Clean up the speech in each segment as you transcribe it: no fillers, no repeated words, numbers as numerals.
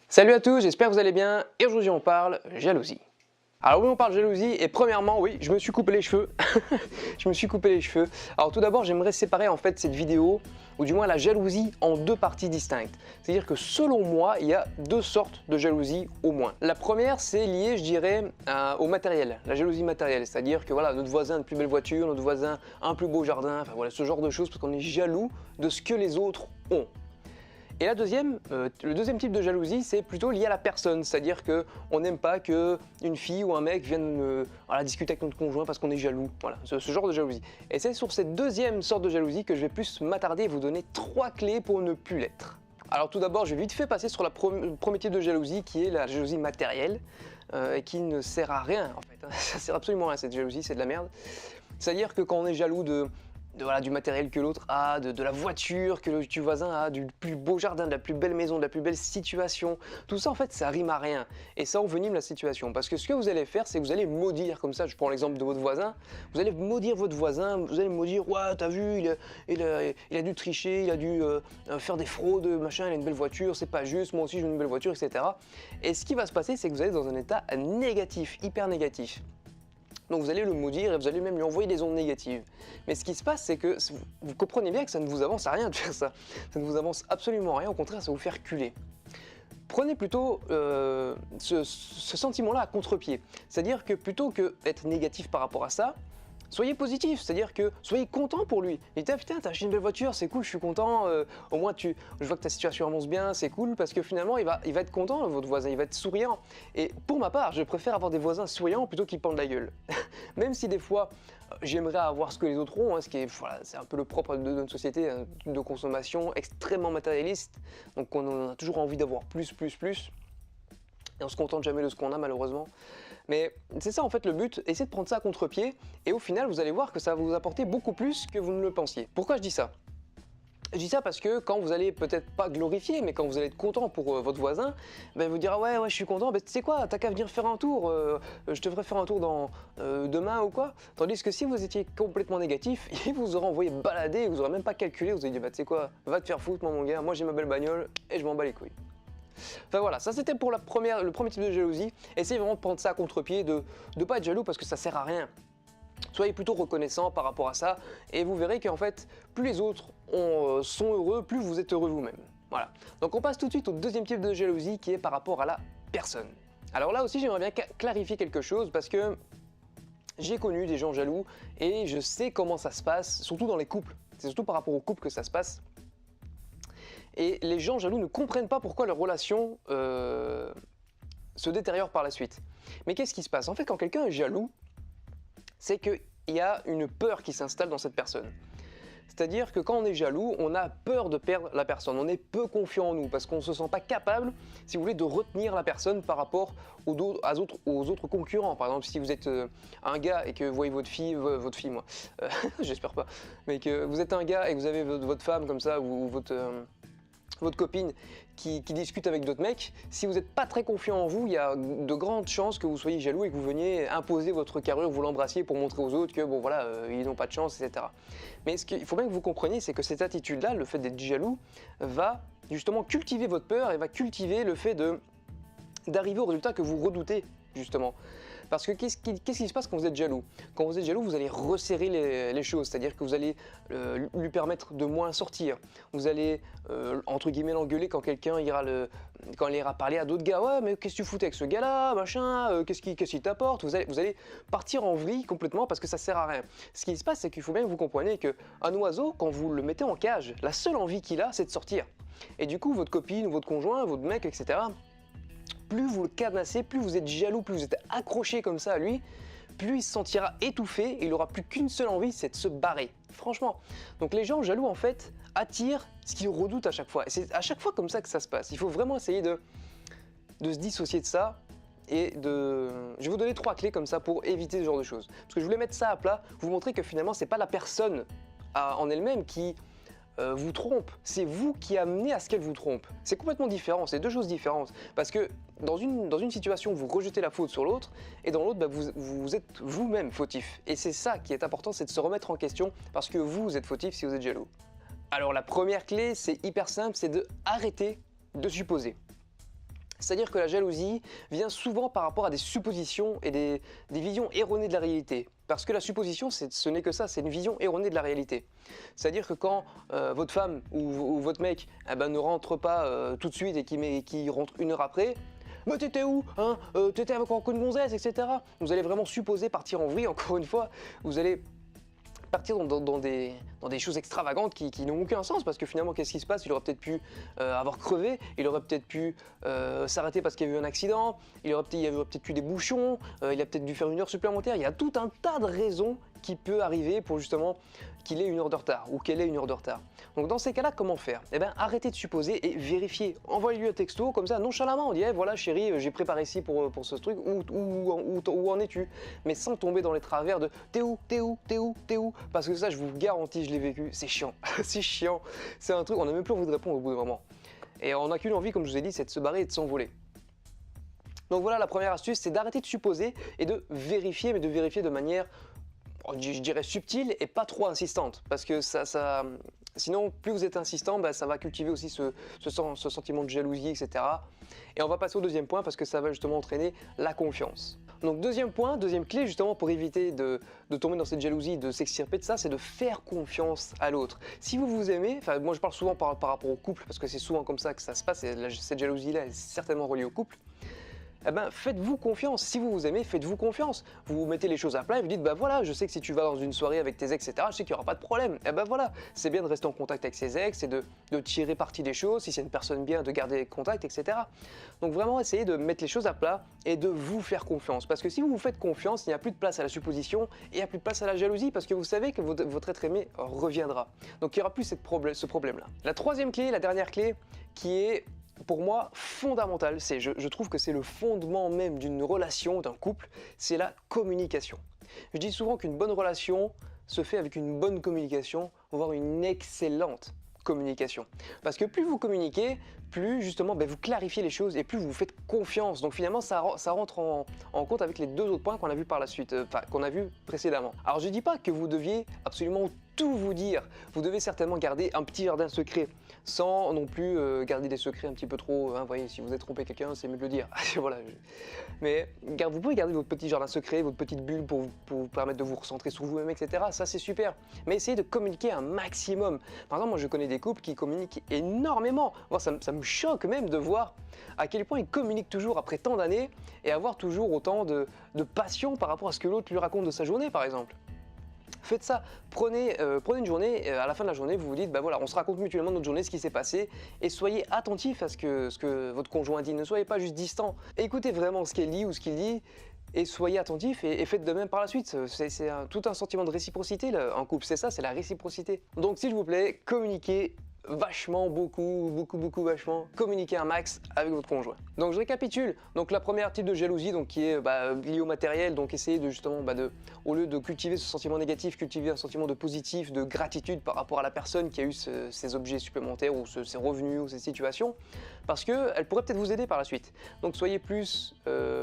Salut à tous, j'espère que vous allez bien et aujourd'hui on parle jalousie. Alors oui, on parle jalousie et premièrement, oui, je me suis coupé les cheveux. Je me suis coupé les cheveux. Alors tout d'abord, j'aimerais séparer en fait cette vidéo, ou du moins la jalousie, en deux parties distinctes. C'est-à-dire que selon moi, il y a deux sortes de jalousie au moins. La première, c'est lié, je dirais, au matériel, la jalousie matérielle. C'est-à-dire que voilà, notre voisin a une plus belle voiture, notre voisin a un plus beau jardin, enfin voilà, ce genre de choses parce qu'on est jaloux de ce que les autres ont. Et le deuxième type de jalousie, c'est plutôt lié à la personne, c'est-à-dire qu'on n'aime pas qu'une fille ou un mec vienne discuter avec notre conjoint parce qu'on est jaloux, voilà, ce genre de jalousie. Et c'est sur cette deuxième sorte de jalousie que je vais plus m'attarder et vous donner 3 clés pour ne plus l'être. Alors tout d'abord, je vais vite fait passer sur le premier type de jalousie qui est la jalousie matérielle et qui ne sert à rien en fait. Ça sert absolument à rien cette jalousie, c'est de la merde. C'est-à-dire que quand on est jaloux du matériel que l'autre a, de la voiture que le voisin a, du plus beau jardin, de la plus belle maison, de la plus belle situation. Tout ça en fait ça rime à rien et ça envenime la situation parce que ce que vous allez faire c'est que vous allez maudire comme ça, je prends l'exemple de votre voisin, vous allez maudire votre voisin, vous allez maudire ouais t'as vu il a dû tricher, il a dû faire des fraudes, machin, il a une belle voiture, c'est pas juste, moi aussi j'ai une belle voiture, etc. Et ce qui va se passer c'est que vous allez dans un état négatif, hyper négatif. Donc vous allez le maudire et vous allez même lui envoyer des ondes négatives. Mais ce qui se passe, c'est que vous comprenez bien que ça ne vous avance à rien de faire ça. Ça ne vous avance absolument à rien, au contraire, ça va vous faire reculer. Prenez plutôt ce sentiment-là à contre-pied. C'est-à-dire que plutôt que d'être négatif par rapport à ça, soyez positif, c'est-à-dire que soyez content pour lui. Dites ah, putain, t'as acheté une belle voiture, c'est cool, je suis content. Au moins, je vois que ta situation avance bien, c'est cool, parce que finalement, il va être content, votre voisin, il va être souriant. Et pour ma part, je préfère avoir des voisins souriants plutôt qu'ils pendent la gueule. Même si des fois, j'aimerais avoir ce que les autres ont, hein, ce qui est, voilà, c'est un peu le propre de notre société hein, de consommation extrêmement matérialiste. Donc, on a toujours envie d'avoir plus. Et on se contente jamais de ce qu'on a, malheureusement. Mais c'est ça en fait le but, essayez de prendre ça à contre-pied et au final vous allez voir que ça va vous apporter beaucoup plus que vous ne le pensiez. Pourquoi je dis ça? Je dis ça parce que quand vous allez peut-être pas glorifier, mais quand vous allez être content pour votre voisin, ben vous dira ouais je suis content, ben tu sais quoi, t'as qu'à venir faire un tour, je te ferai faire un tour demain ou quoi. Tandis que si vous étiez complètement négatif, il vous aurait envoyé balader, vous aurez même pas calculé, vous avez dit bah tu sais quoi, va te faire foutre mon gars, moi j'ai ma belle bagnole et je m'en bats les couilles. Enfin voilà, ça c'était pour le premier type de jalousie. Essayez vraiment de prendre ça à contre-pied, de ne pas être jaloux parce que ça sert à rien. Soyez plutôt reconnaissant par rapport à ça et vous verrez qu'en fait, plus les autres sont heureux, plus vous êtes heureux vous-même. Voilà. Donc on passe tout de suite au deuxième type de jalousie qui est par rapport à la personne. Alors là aussi j'aimerais bien clarifier quelque chose parce que j'ai connu des gens jaloux et je sais comment ça se passe, surtout dans les couples. C'est surtout par rapport aux couples que ça se passe. Et les gens jaloux ne comprennent pas pourquoi leur relation se détériore par la suite. Mais qu'est-ce qui se passe? En fait, quand quelqu'un est jaloux, c'est qu'il y a une peur qui s'installe dans cette personne. C'est-à-dire que quand on est jaloux, on a peur de perdre la personne, on est peu confiant en nous parce qu'on ne se sent pas capable, si vous voulez, de retenir la personne par rapport aux autres concurrents. Par exemple, si vous êtes un gars et que vous voyez votre fille moi, j'espère pas, mais que vous êtes un gars et que vous avez votre femme comme ça ou votre copine qui discute avec d'autres mecs, si vous n'êtes pas très confiant en vous, il y a de grandes chances que vous soyez jaloux et que vous veniez imposer votre carrure, vous l'embrassiez pour montrer aux autres que bon voilà, ils n'ont pas de chance, etc. Mais ce qu'il faut bien que vous compreniez, c'est que cette attitude-là, le fait d'être jaloux, va justement cultiver votre peur et va cultiver le fait d'arriver au résultat que vous redoutez, justement. Parce que qu'est-ce qui se passe quand vous êtes jaloux? Quand vous êtes jaloux, vous allez resserrer les choses, c'est-à-dire que vous allez lui permettre de moins sortir. Vous allez, entre guillemets, l'engueuler quand quelqu'un quand il ira parler à d'autres gars. Ouais, mais qu'est-ce que tu foutais avec ce gars-là, machin, qu'est-ce qu'il t'apporte? Vous allez partir en vrille complètement parce que ça sert à rien. Ce qui se passe, c'est qu'il faut bien que vous compreniez qu'un oiseau, quand vous le mettez en cage, la seule envie qu'il a, c'est de sortir. Et du coup, votre copine ou votre conjoint, votre mec, etc., plus vous le cadenassez, plus vous êtes jaloux, plus vous êtes accroché comme ça à lui, plus il se sentira étouffé et il n'aura plus qu'une seule envie, c'est de se barrer. Franchement. Donc les gens jaloux en fait attirent ce qu'ils redoutent à chaque fois. Et c'est à chaque fois comme ça que ça se passe. Il faut vraiment essayer de se dissocier de ça et Je vais vous donner 3 clés comme ça pour éviter ce genre de choses. Parce que je voulais mettre ça à plat, vous montrer que finalement c'est pas la personne en elle-même qui vous trompe, c'est vous qui amenez à ce qu'elle vous trompe. C'est complètement différent, c'est deux choses différentes. Parce que dans une situation, vous rejetez la faute sur l'autre, et dans l'autre, vous êtes vous-même fautif. Et c'est ça qui est important, c'est de se remettre en question, parce que vous êtes fautif si vous êtes jaloux. Alors la première clé, c'est hyper simple, c'est de arrêter de supposer. C'est-à-dire que la jalousie vient souvent par rapport à des suppositions et des visions erronées de la réalité. Parce que la supposition, ce n'est que ça, c'est une vision erronée de la réalité. C'est-à-dire que quand votre femme ou votre mec ne rentre pas tout de suite et qui rentre une heure après, bah t'étais où hein t'étais avec encore une gonzesse, etc. Vous allez vraiment supposer, partir en vrille, encore une fois, vous allez partir dans des choses extravagantes qui n'ont aucun sens, parce que finalement qu'est-ce qui se passe? Il aurait peut-être pu avoir crevé, il aurait peut-être pu s'arrêter parce qu'il y a eu un accident, il y aurait peut-être eu des bouchons, il a peut-être dû faire une heure supplémentaire, il y a tout un tas de raisons qui peut arriver pour justement qu'il ait une heure de retard ou qu'elle ait une heure de retard. Donc dans ces cas-là, comment faire? Eh bien arrêtez de supposer et vérifiez. Envoyez-lui un texto comme ça, nonchalamment, on dit hey, voilà chérie, j'ai préparé ci pour ce truc, où en es-tu? Mais sans tomber dans les travers de t'es où? Parce que ça, je vous garantis, je l'ai vécu, c'est chiant, c'est chiant. C'est un truc, on n'a même plus envie de répondre au bout d'un moment. Et on n'a qu'une envie, comme je vous ai dit, c'est de se barrer et de s'envoler. Donc voilà, la première astuce, c'est d'arrêter de supposer et de vérifier, mais de vérifier de manière, je dirais, subtile et pas trop insistante. Parce que sinon, plus vous êtes insistant, ça va cultiver aussi ce sentiment de jalousie, etc. Et on va passer au deuxième point parce que ça va justement entraîner la confiance. Donc deuxième point, deuxième clé justement pour éviter de tomber dans cette jalousie, de s'extirper de ça, c'est de faire confiance à l'autre. Si vous vous aimez, enfin moi je parle souvent par rapport au couple parce que c'est souvent comme ça que ça se passe et cette jalousie-là est certainement reliée au couple. Eh ben, faites-vous confiance. Si vous vous aimez, faites-vous confiance. Vous mettez les choses à plat et vous dites, bah voilà, je sais que si tu vas dans une soirée avec tes ex, etc., je sais qu'il n'y aura pas de problème. Et ben voilà, c'est bien de rester en contact avec ses ex et de tirer parti des choses, si c'est une personne bien, de garder contact, etc. Donc vraiment, essayez de mettre les choses à plat et de vous faire confiance. Parce que si vous vous faites confiance, il n'y a plus de place à la supposition et il n'y a plus de place à la jalousie parce que vous savez que votre être aimé reviendra. Donc il n'y aura plus ce problème-là. La troisième clé, la dernière clé, qui est pour moi fondamental, je trouve que c'est le fondement même d'une relation, d'un couple, c'est la communication. Je dis souvent qu'une bonne relation se fait avec une bonne communication, voire une excellente communication. Parce que plus vous communiquez, plus justement vous clarifiez les choses et plus vous vous faites confiance. Donc finalement ça rentre en compte avec les deux autres points qu'on a vu par la suite, qu'on a vu précédemment. Alors je dis pas que vous deviez absolument tout vous dire. Vous devez certainement garder un petit jardin secret, sans non plus garder des secrets un petit peu trop. Vous voyez, si vous êtes trompé quelqu'un, c'est mieux de le dire. Voilà. Mais vous pouvez garder votre petit jardin secret, votre petite bulle pour vous permettre de vous recentrer sur vous-même, etc. Ça c'est super. Mais essayez de communiquer un maximum. Par exemple, moi je connais des couples qui communiquent énormément. Moi, ça me choque même de voir à quel point ils communiquent toujours après tant d'années et avoir toujours autant de passion par rapport à ce que l'autre lui raconte de sa journée, par exemple. Faites ça, prenez une journée, à la fin de la journée, vous vous dites, bah voilà, on se raconte mutuellement notre journée, ce qui s'est passé, et soyez attentifs à ce que votre conjoint dit, ne soyez pas juste distant. Écoutez vraiment ce qu'elle dit ou ce qu'il dit, et soyez attentifs et faites de même par la suite. C'est tout un sentiment de réciprocité, en couple, c'est ça, c'est la réciprocité. Donc s'il vous plaît, communiquez vachement, beaucoup vachement, communiquer un max avec votre conjoint. Donc je récapitule, donc la première type de jalousie donc, qui est liée au matériel, donc essayez de justement, au lieu de cultiver ce sentiment négatif, cultiver un sentiment de positif, de gratitude par rapport à la personne qui a eu ces objets supplémentaires ou ces revenus ou ces situations, parce qu'elle pourrait peut-être vous aider par la suite. Donc soyez plus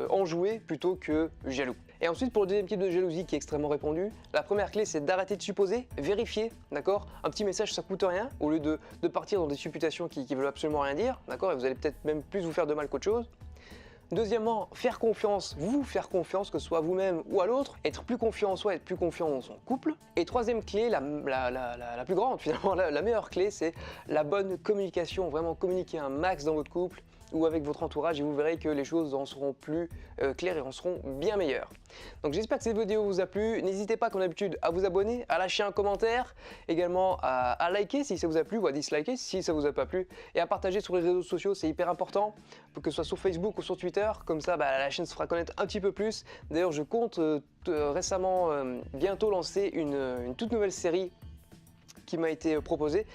enjoué plutôt que jaloux. Et ensuite pour le deuxième type de jalousie qui est extrêmement répandu, la première clé c'est d'arrêter de supposer, vérifier, d'accord? Un petit message ça coûte rien, au lieu de partir dans des supputations qui veulent absolument rien dire, d'accord? Et vous allez peut-être même plus vous faire de mal qu'autre chose. Deuxièmement, faire confiance, vous faire confiance, que ce soit à vous-même ou à l'autre, être plus confiant en soi, être plus confiant dans son couple. Et troisième clé, la plus grande finalement, la meilleure clé, c'est la bonne communication, vraiment communiquer un max dans votre couple ou avec votre entourage et vous verrez que les choses en seront plus claires et en seront bien meilleures. Donc j'espère que cette vidéo vous a plu, n'hésitez pas comme d'habitude à vous abonner, à lâcher un commentaire, également à liker si ça vous a plu ou à disliker si ça vous a pas plu et à partager sur les réseaux sociaux, c'est hyper important, que ce soit sur Facebook ou sur Twitter, comme ça la chaîne se fera connaître un petit peu plus. D'ailleurs je compte récemment bientôt lancer une toute nouvelle série qui m'a été proposée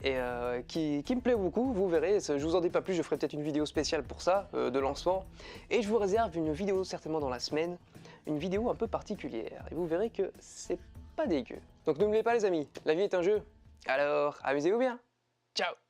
et qui me plaît beaucoup, vous verrez, je vous en dis pas plus, je ferai peut-être une vidéo spéciale pour ça, de lancement, et je vous réserve une vidéo certainement dans la semaine, une vidéo un peu particulière, et vous verrez que c'est pas dégueu. Donc n'oubliez pas les amis, la vie est un jeu, alors amusez-vous bien, ciao!